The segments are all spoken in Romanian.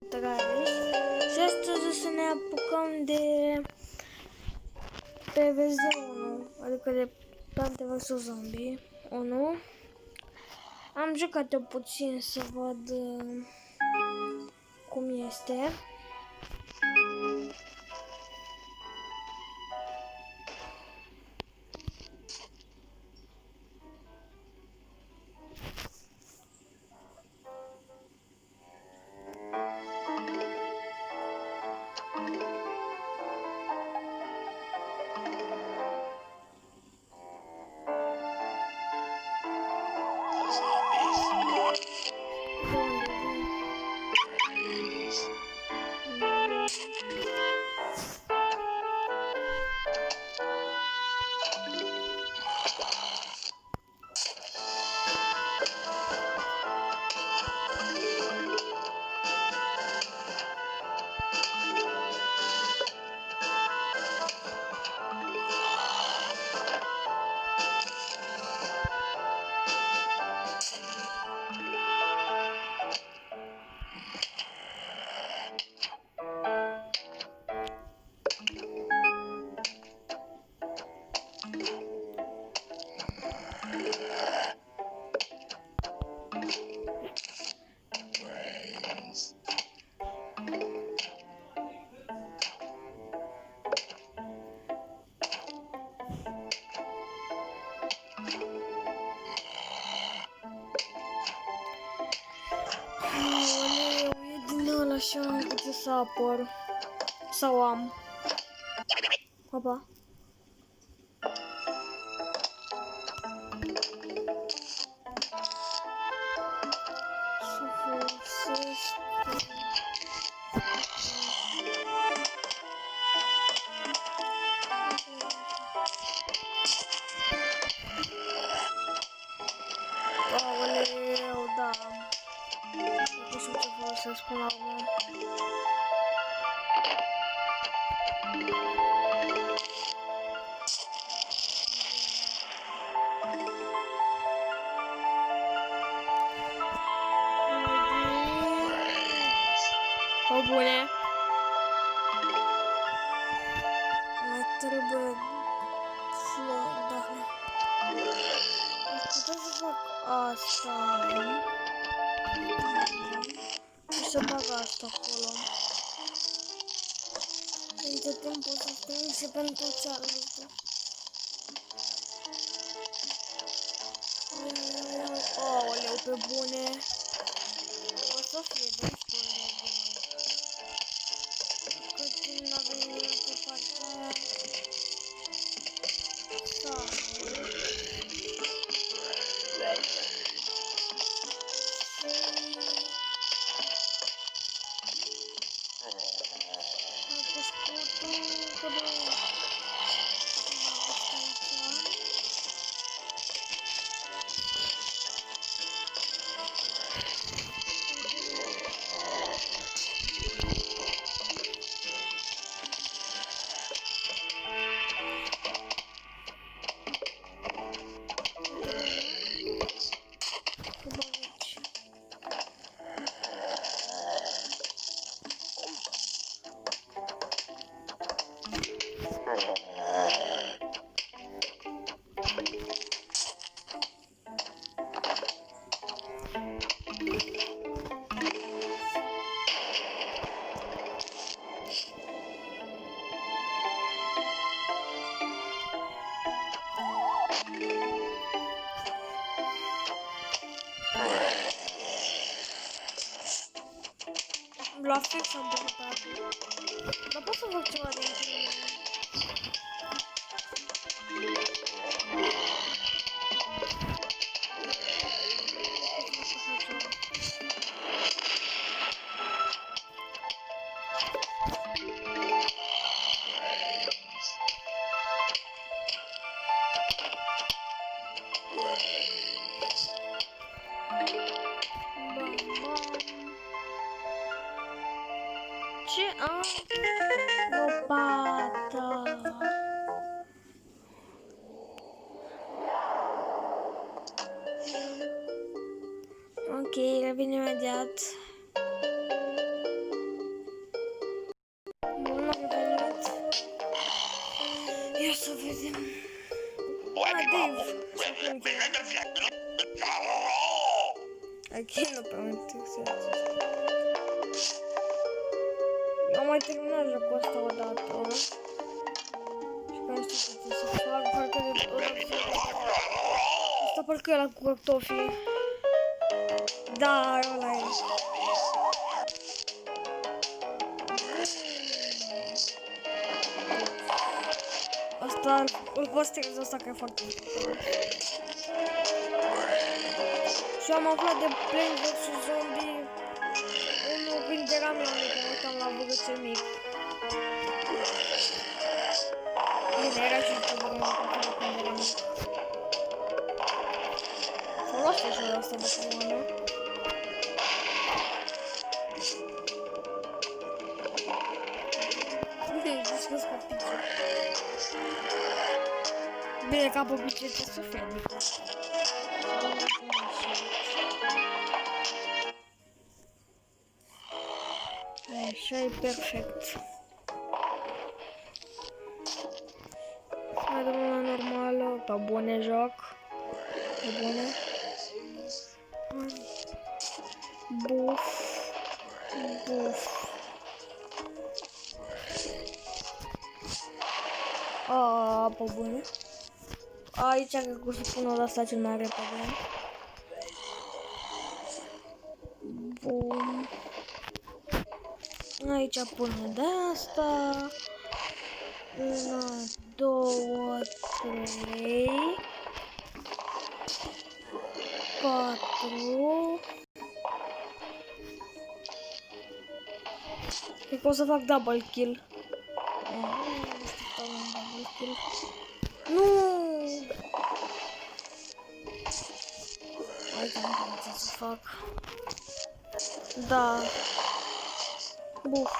Travis și astăzi o să ne apucăm de PvZ1, adică de Plante vs Zombie 1. Am jucat-o puțin să văd cum este. Și eu am putut să apăr. Sau am. Opa. Să folosesc. Aoleu, da. Nu știu ce folosesc până la urmă. O, bune. Mai trebuie flori, da. Aș putea să fac asta. Și să bag asta acolo. Între timp o să strâng și pentru cealaltă. Aoleu, pe bune. O să fie destul de bine. Că când avem pe partea aia. La fix am băgat. Dar pot să fac ceva de interior. Ce am? Lopata. Ok, revin imediat. Dave! Aici nu prea mă interesează. Eu am mai terminat jocul ăsta odată. Și că nu știu ce să fac, parcă de... Asta parcă e ăla cu cartofii. Da, ăla e. Asta, îl păstrez asta că e foarte bun. Și am aflat de Plants vs Zombie. Unul când eram la mic, mă uitam la băgățel mic. Bine, era și cu băgățel când eram mic. S-a luat și așa asta de comună. Bine, discurs cu pice. Bine, ca pe pice ce să fie, adică. Așa e perfect. Mai dăm la normală, pe bune joc. Pe bune. Buf. Buf. Pe bune. Aici cred că o să pun o asta cel mai repede. Bum. Aici pun de asta. 1, 2, 3, 4. Cred că o să fac double kill. Nu! Uite, nu știu ce să fac. Da. Buf.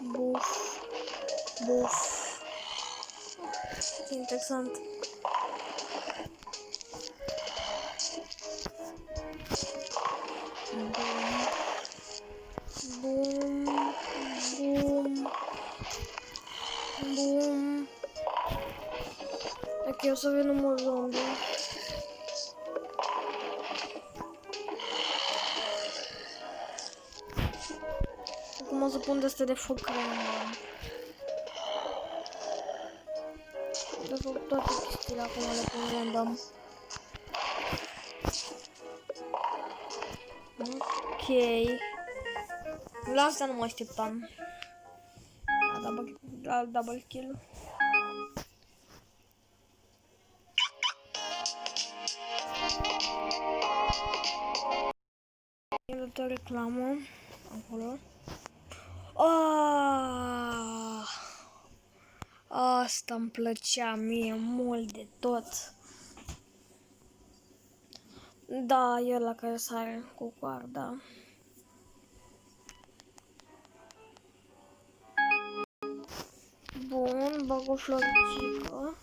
Buf. Buf. Ce interesant. Bum. Bum. Bum. Bum. Ok, o să avem numai zombie. Acum o să pun de astea de foc random. De fapt, toate chestiile acum le pun random. Ok. La asta nu mă așteptam. La double kill. Am dat o reclamă acolo. Asta îmi plăcea mie mult de tot. Da, e ăla care sare cu coarda. Bun, bag o floricică.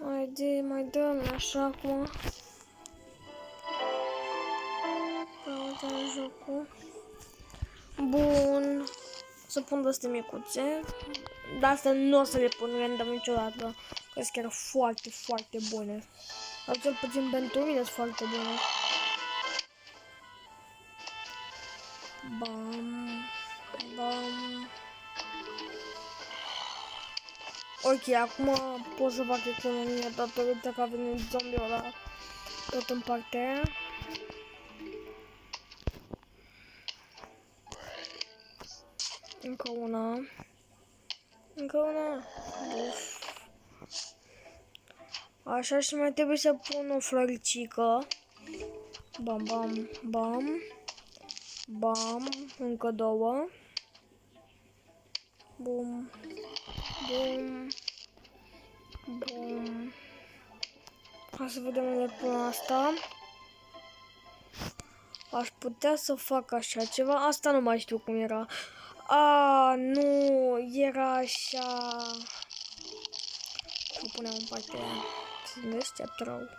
Haide, mai dăm așa acum. Căutăm jocul. Bun. Să pun de astea micuțe. Dar astea nu o să le pun random niciodată. Că sunt chiar foarte, foarte bune. Sau cel puțin pentru mine sunt foarte bune. Bam. Bam. Ok, acum pot să fac economie datorită că a venit zombie-ul ăla tot în partea aia. Încă una. Încă una. Uf. Așa, și mai trebuie să pun o floricică. Bam, bam, bam. Bam. Încă două. Bum. Bum. Bum. Hai să vedem unde pun asta. Aș putea să fac așa ceva. Asta nu mai știu cum era. Nu, era așa. Să punem în partea aia. Sunt deștept rău.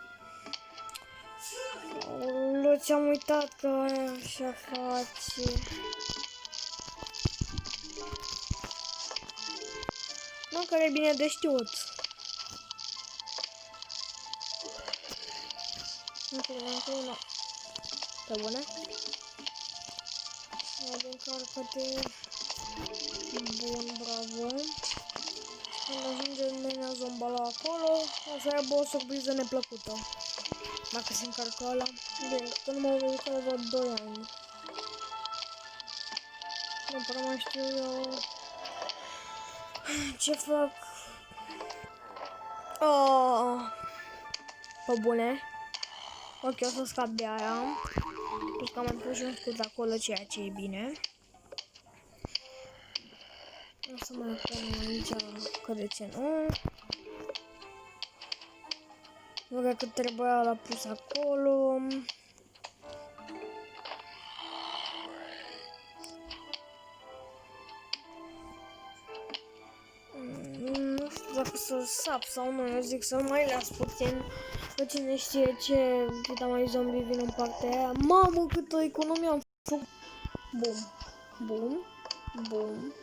ți-am uitat că așa face. Nu, care e bine de știut. Nu. Pe bune? Încarcă-te. Bun, bravo. Când ajunge nenea zombala acolo, o să aibă o surpriză neplăcută. Dacă se încarcă ăla. Bine, că nu m-am văzut de vreo 2 ani. Nu prea mai știu eu ce fac. Oh, pe bune. Ok, o să scap de aia. Plus că am mai pus și un scut acolo, ceea ce e bine. O să mai pun aici, că de ce nu? Nu cred că trebuia la pus acolo. Nu știu dacă să sap sau nu, eu zic să mai las puțin. Că cine știe ce cât mai zombie vin în partea aia. Mamă, câtă economie am făcut. Bum, bum, bum.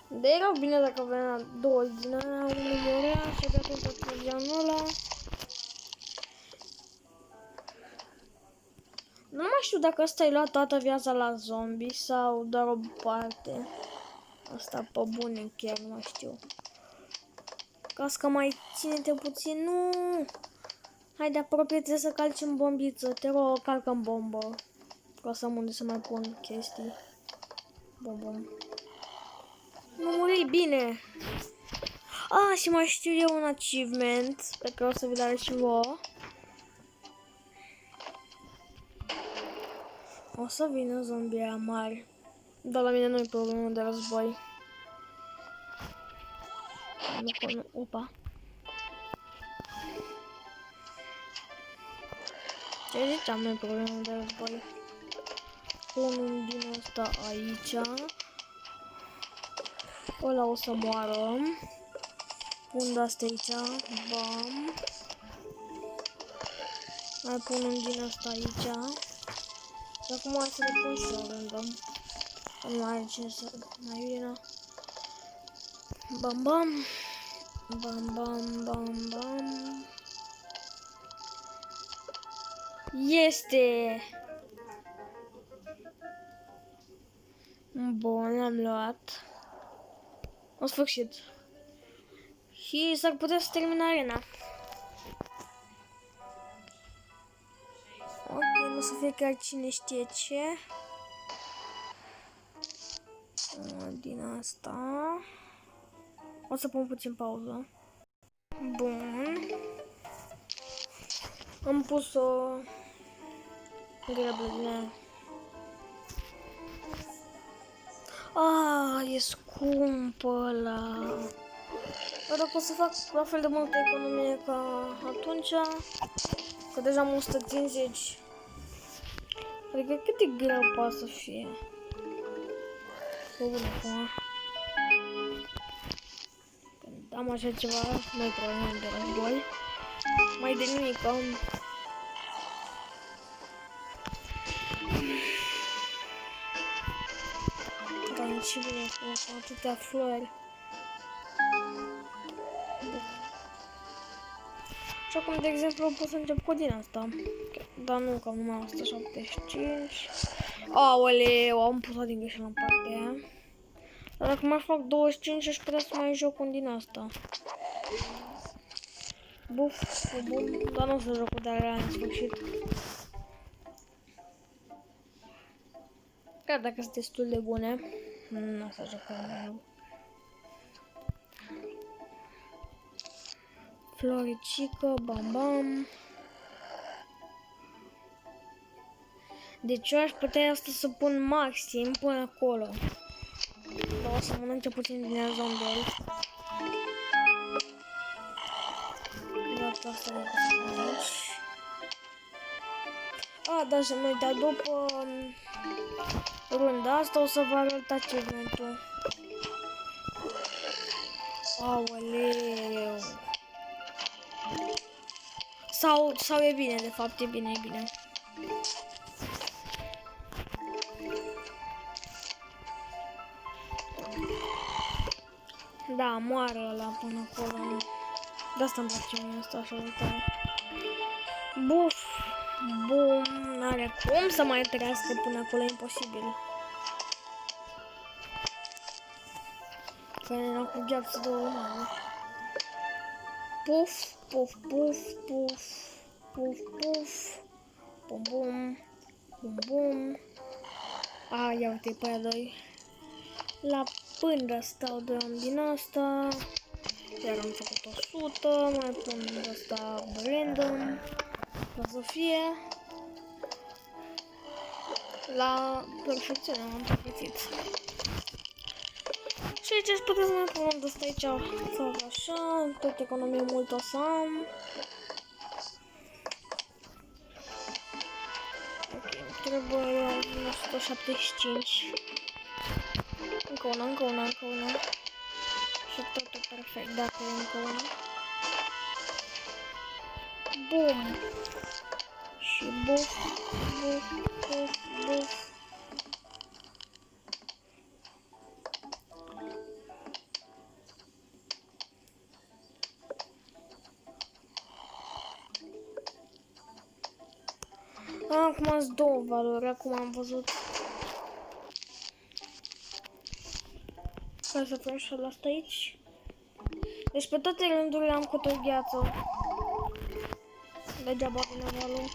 De erau bine dacă venea 2 din aia, unul murea și de atunci trăgeam ăla. Nu mai știu dacă ăsta i-a luat toată viața la zombie sau doar o parte. Asta pe bune chiar nu mai știu. Casca mai ține-te puțin, nu! Hai de apropie, trebuie să calci în bombiță, te rog, calcă în bombă. Ca să am unde să mai pun chestii. Bum, bum. Nu muri bine! Ah, și mai știu eu un achievement pe care o să vi-l arăt și vouă. O să vină zombie aia mari. Dar la mine nu-i problemă de război. Nu, opa. Ce ziceam, nu-i problemă de război. Unul din ăsta aici. Ăla o să moară. Pun de-astea aici. Bam. Mai pun un din ăsta aici. Și acum hai să le pun și eu random. Nu mai are ce să mai vină. Bam, bam. Bam, bam, bam, bam. Este! Bun, l-am luat. În sfârșit. Și s-ar putea să termin arena. Ok, nu o să fie chiar cine știe ce. Din asta. O să pun puțin pauză. Bun. Am pus o grabă din aia. Ah, e scumpă ăla. Dar dacă o să fac la fel de multă economie ca atunci, că deja am 150. Adică cât de greu poate să fie? Bun, acum. Când am așa ceva, nu-i problemă de război. Mai de nimic, am... Dar nici bine cu atâtea flori. Și acum, de exemplu, pot să încep cu din asta. Dar nu, că am numai 175. Aoleu, am pus-o din greșeală în partea aia. Dar dacă mai fac 25, aș putea să mai joc un din asta. Buf, bun, dar nu o să joc cu de-alea în sfârșit. Chiar dacă sunt destul de bune, nu o să joc cu ele. Floricică, bam bam. Deci eu aș putea asta să pun maxim până acolo. Dar o să mănânce puțin din zombie. Gata, asta e aici. dar să nu uita, după runda asta o să vă arăt achievement-ul. Aoleu. Sau e bine, de fapt, e bine, e bine. Da, moară ăla până acolo. De asta îmi place mie asta așa de tare. Buf! Bum! N-are cum să mai trăiască până acolo, imposibil. Că era cu gheață de urmă. Puf! Puf! Puf! Puf! Puf! Puf! Bum! Bum! Bum! Bum! A, ia uite, pe aia doi. La până stau de din asta. Iar am făcut 100, mai pun asta random, ca să fie la perfecțiune, am pregătit. Și aici îți puteți mai pun de asta aici, fac așa, tot economie mult o să am. Ok, trebuie 175. Încă una, încă una, încă una. Și totul perfect, dacă e încă una. Bum! Și buf, buf, buf, buf. Acum sunt două valori, acum am văzut. Hai să pun și asta aici. Deci pe toate rândurile am câte o gheață. Degeaba vine valul.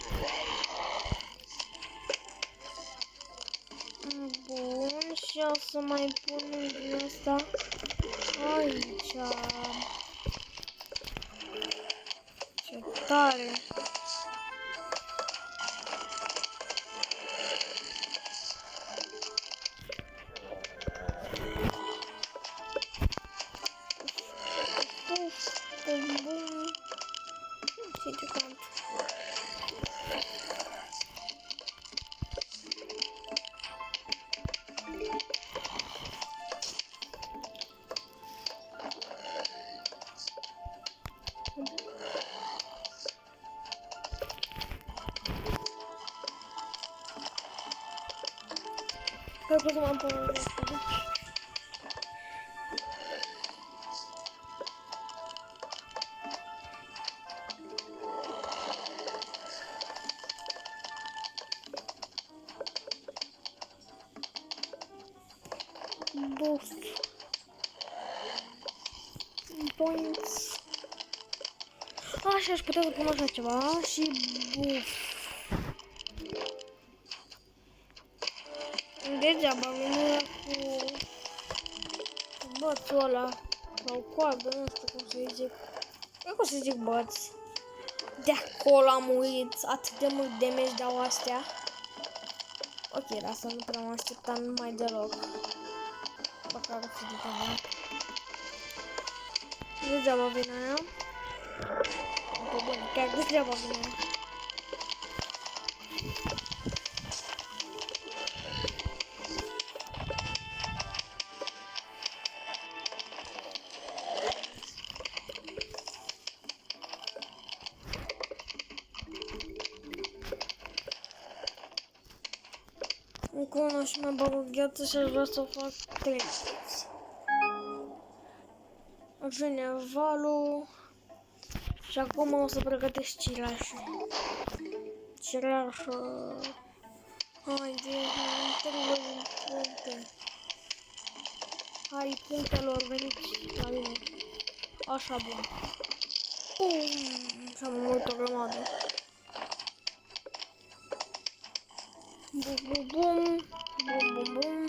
Bun, și o să mai pun din asta aici. Ce tare! Bum, bum. Ce cont. Cred că o să mă pun în asta. Buf. Points. Așa aș putea să pun așa ceva și buf. Degeaba vine cu bățul ăla sau coadă, nu știu cum să zic. Cred că o să zic băț. De acolo am murit, atât de mult damage dau astea. Ok, la asta nu prea m-am așteptat numai deloc. Băcar o să zic așa. Degeaba vine aia. Bă, bun, chiar degeaba vine aia. Încă una și mai bag o gheață și aș vrea să o fac 3. Vine valul și acum o să pregătesc cireașul. Cireașul. Haide, trebuie puncte. Hai, punctelor, veniți la mine. Așa, bun. Pum! Și am mult o grămadă. Bum, bum, bum. Bum, bum, bum.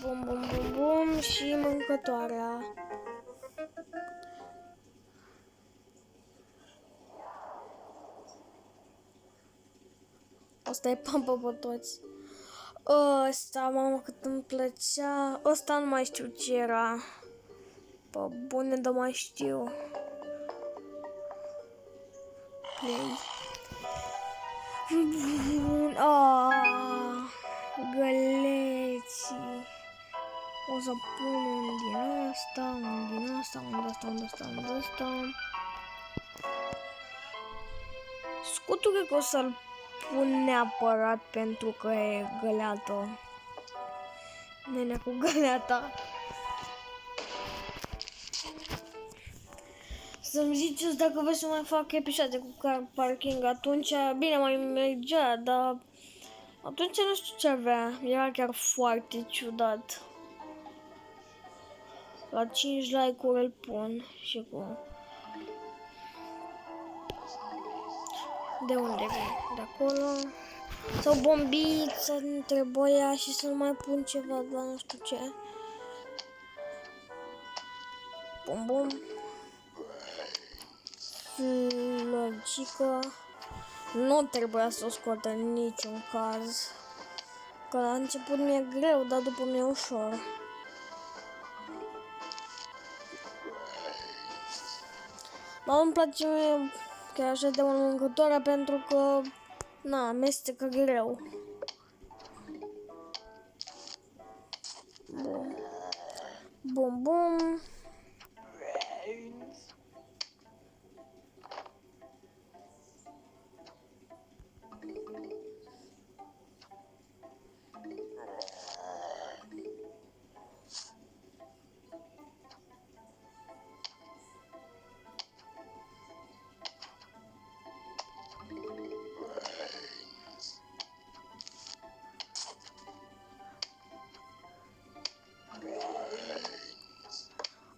Bum, bum, bum, bum. Și mâncătoarea. Asta e pampă pe toți. Ăsta, mamă, cât îmi plăcea. Ăsta nu mai știu ce era. Pe bune, dar mai știu. Play. Găleții. O să pun un din asta, unde asta. Scutul cred că o să-l pun neapărat pentru că e găleată. Nenea cu găleata. Să-mi ziceți dacă vreți să mai fac episoade cu car parking, atunci bine mai mergea, dar atunci nu știu ce avea, era chiar foarte ciudat. La 5 like-uri îl pun și cu... De unde vine? De acolo? Sau bombiță între boia și să nu mai pun ceva, dar nu știu ce. Bum bum. Logică. Nu trebuia să o scot în niciun caz. Că la început mi-e greu, dar după mi-e ușor. Dar îmi place chiar așa de mâncătoarea pentru că, na, amestecă greu. Bun. Bum bum.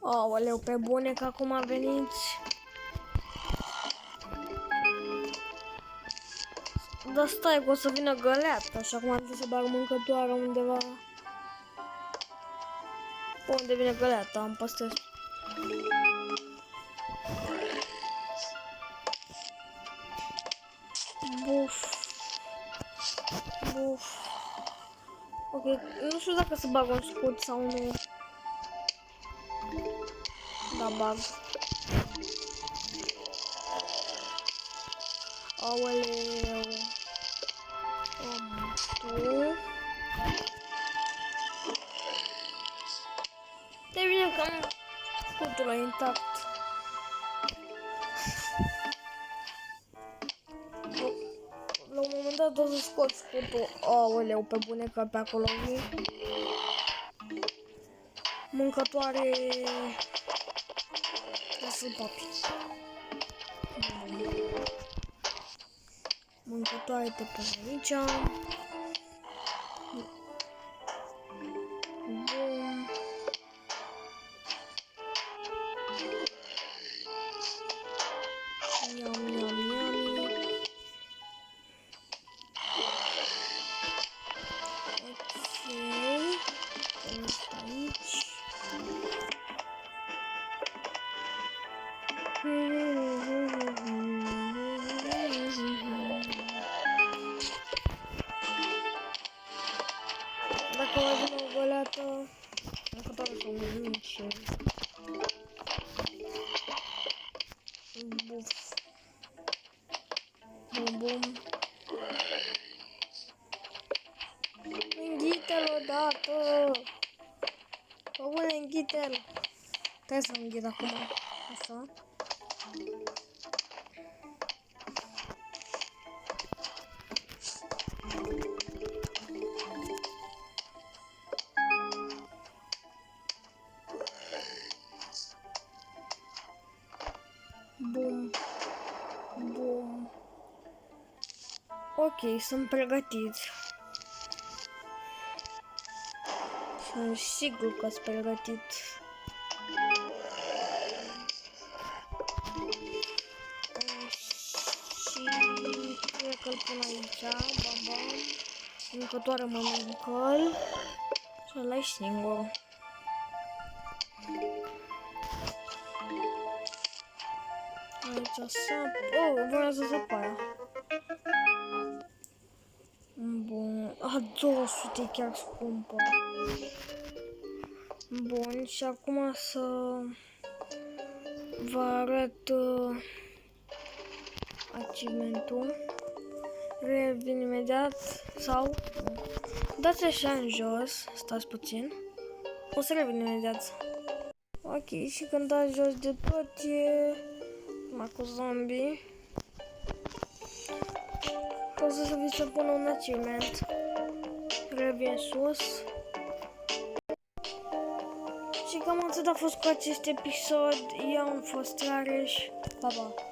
Aoleu, pe bune că acum a venit. Dar stai că o să vină găleata și acum trebuie să bag mâncătoarea undeva. Unde vine găleata? Am păstrat. Buf. Buf. Ok, nu știu dacă să bag un scut sau nu. Da, bag. Aoleu. Tu. Te vine cam scutul ăla intact. La un moment dat o să scot scutul. Aoleu, pe bune că pe acolo vii. Mâncătoare. Lasă-l papi. Mâncătoare te pun aici. Bun. Iam, iam, iam. Ok. Pun aici. Dacă mai vine o goleată, dacă doar să mă mici. Buf. Bum bum. Înghite-l odată. Bă, bune, înghite-l. Trebuie să înghit acum. Așa. Bum. Bum. Ok, sunt pregătit. Sunt sigur că sunt pregătit. Și cred că îl pun aici. Baba. Mâncătoare mănâncă-l. Și ăla e singur. Aici sap. Oh, vreau să sap aia. Bun. 200 e chiar scumpă. Bun, și acum să vă arăt achievementul. revin imediat sau... Dați așa în jos, stați puțin. O să revin imediat. Ok, și când dați jos de tot e... Acum cu zombie. O să vi se pună un achievement. Revin sus. Și cam atât a fost cu acest episod. Eu am fost Rareș. Pa, pa!